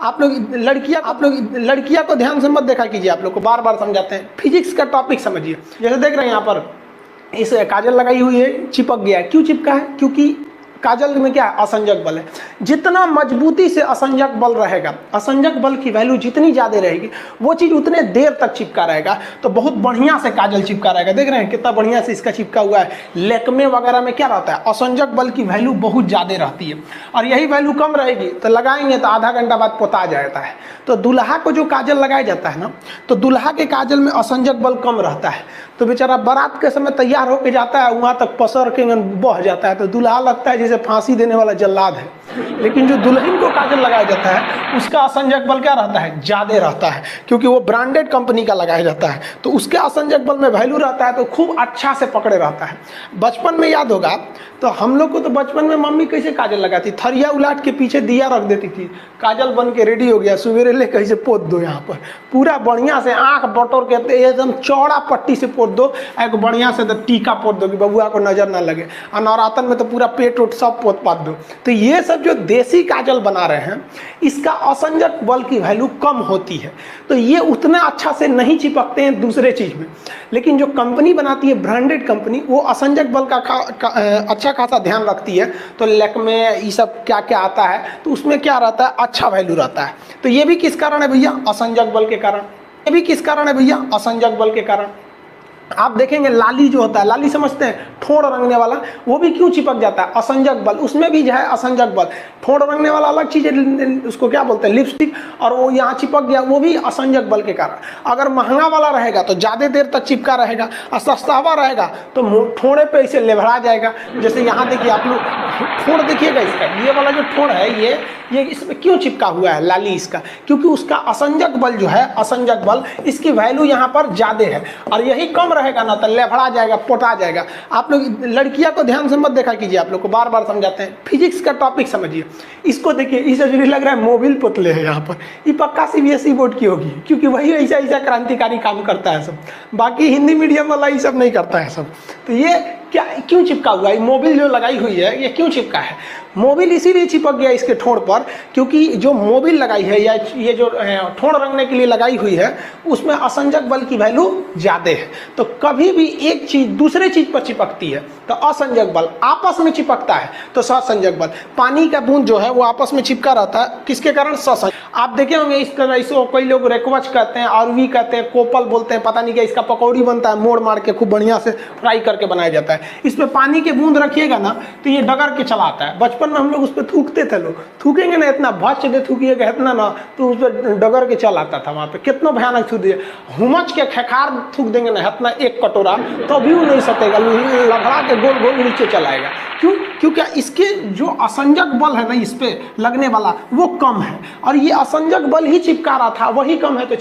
आप लोग लड़कियां को ध्यान से मत देखा कीजिए, आप लोग को बार बार समझाते हैं। फिजिक्स का टॉपिक समझिए। जैसे देख रहे हैं यहाँ पर इस काजल लगाई हुई है, चिपक गया है। क्यों चिपका है? क्योंकि काजल में क्या है? असंजक बल है। जितना मजबूती से असंजक बल रहेगा, असंजक बल की वैल्यू जितनी ज़्यादा रहेगी, वो चीज़ उतने देर तक चिपका रहेगा। तो बहुत बढ़िया से काजल चिपका रहेगा। देख रहे हैं कितना बढ़िया से इसका चिपका हुआ है। लेकमे वगैरह में क्या रहता है? असंजक बल की वैल्यू बहुत ज़्यादा रहती है, और यही वैल्यू कम रहेगी तो लगाएंगे तो आधा घंटा बाद पोता जाता है। तो दूल्हा को जो काजल लगाया जाता है ना, तो दूल्हा के काजल में असंजक बल कम रहता है। तो बेचारा बारात के समय तैयार होकर जाता है, वहाँ तक पसर के बह जाता है। तो दूल्हा लगता है जैसे फांसी देने वाला जल्लाद है। लेकिन जो दुल्हन को काजल लगाया जाता है, उसका असंजक बल क्या रहता है? ज़्यादा रहता है, क्योंकि वो ब्रांडेड कंपनी का लगाया जाता है। तो उसके असंजक बल में वैल्यू रहता है, तो खूब अच्छा से पकड़े रहता है। बचपन में याद होगा तो हम लोग को तो बचपन में मम्मी कैसे काजल लगाती? थरिया उलाट के पीछे दिया रख देती थी, काजल बन के रेडी हो गया, सवेरे ले कैसे पोत दो यहाँ पर पूरा बढ़िया से, आँख बटोर के एकदम चौड़ा पट्टी से पोत दो, एक बढ़िया से टीका पोत दो कि बबुआ को नजर ना लगे। और नवरातन में तो पूरा पेट उट सब पोत पात दो। तो ये सब जो देसी काजल बना रहे हैं, इसका असंजक बल की वैल्यू कम होती है, तो ये उतना अच्छा से नहीं चिपकते हैं दूसरे चीज में। लेकिन जो कंपनी बनाती है, ब्रांडेड कंपनी, वो असंजक बल का अच्छा खासा ध्यान रखती है। तो लेकमे ये सब क्या क्या आता है, तो उसमें क्या रहता है? अच्छा वैल्यू रहता है। तो ये भी किस कारण है भैया? असंजक बल के कारण। ये भी किस कारण है भैया? असंजक बल के कारण। आप देखेंगे लाली जो होता है, लाली समझते हैं, ठोड़ रंगने वाला, वो भी क्यों चिपक जाता है? असंजक बल। उसमें भी जो है असंजक बल। ठोड़ रंगने वाला अलग चीज है, उसको क्या बोलते हैं? लिपस्टिक, और वो यहाँ चिपक गया, वो भी असंजक बल के कारण। अगर महंगा वाला रहेगा तो ज्यादा देर तक चिपका रहेगा, और सस्ता वाला रहेगा तो ठोड़े पे इसे लेभरा जाएगा। जैसे यहाँ देखिए आप लोग, ठोड़ देखिएगा इसका, ये वाला जो ठोड़ है, ये इसमें क्यों चिपका हुआ है लाली इसका? क्योंकि उसका असंजक बल जो है, असंजक बल, इसकी वैल्यू यहाँ पर ज्यादा है, और यही कम रहेगा ना तो लेभड़ा जाएगा, पोटा जाएगा। आप लोग लड़कियां को ध्यान से मत देखा कीजिए, आप लोग को बार बार समझाते हैं। फिजिक्स का टॉपिक समझिए। इसको देखिए, इसे जो लग रहा है मोबिल पुतले है यहाँ पर, ये पक्का सीबीएसई बोर्ड की होगी, क्योंकि वही ऐसा ऐसा क्रांतिकारी काम करता है सब। बाकी हिंदी मीडियम वाला ये सब नहीं करता है सब। तो ये क्या क्यों चिपका हुआ है? मोबिल जो लगाई हुई है, ये क्यों चिपका है? मोबिल इसीलिए चिपक गया इसके ठोड़ पर, क्योंकि जो मोबिल लगाई है, या ये जो ठोड़ रंगने के लिए लगाई हुई है, उसमें असंजक बल की वैल्यू ज्यादा है। तो कभी भी एक चीज दूसरे चीज पर चिपकती है तो असंजक बल, आपस में चिपकता है तो सहसंजक बल। पानी का बूंद जो है वो आपस में चिपका रहता है, किसके कारण? सहसंजक। आप देखे होंगे इस तरह, इसको कई लोग रेकवच कहते हैं, अरवी कहते हैं, कोपल बोलते हैं, पता नहीं क्या। इसका पकौड़ी बनता है, मोड़ मार के खूब बढ़िया से फ्राई करके बनाया जाता है। इसमें पानी के बूंद रखिएगा ना तो ये डगर के चलाता है। बचपन में हम लोग उस पर थूकते थे, लोग थूकेंगे ना, इतना भच दे थूकिएगा इतना ना, तो उस पर डगर के चल आता था। वहाँ पे कितना भयानक थूक दिए, हुमच के खेखार थूक देंगे ना इतना, एक कटोरा, तो भी वो नहीं सतेगा, लभड़ा के गोल गोल नीचे चलाएगा। क्यों? क्योंकि इसके जो असंजक बल है ना इस पे लगने वाला, वो कम है, और ये असंजक बल ही चिपका रहा था, वही कम है तो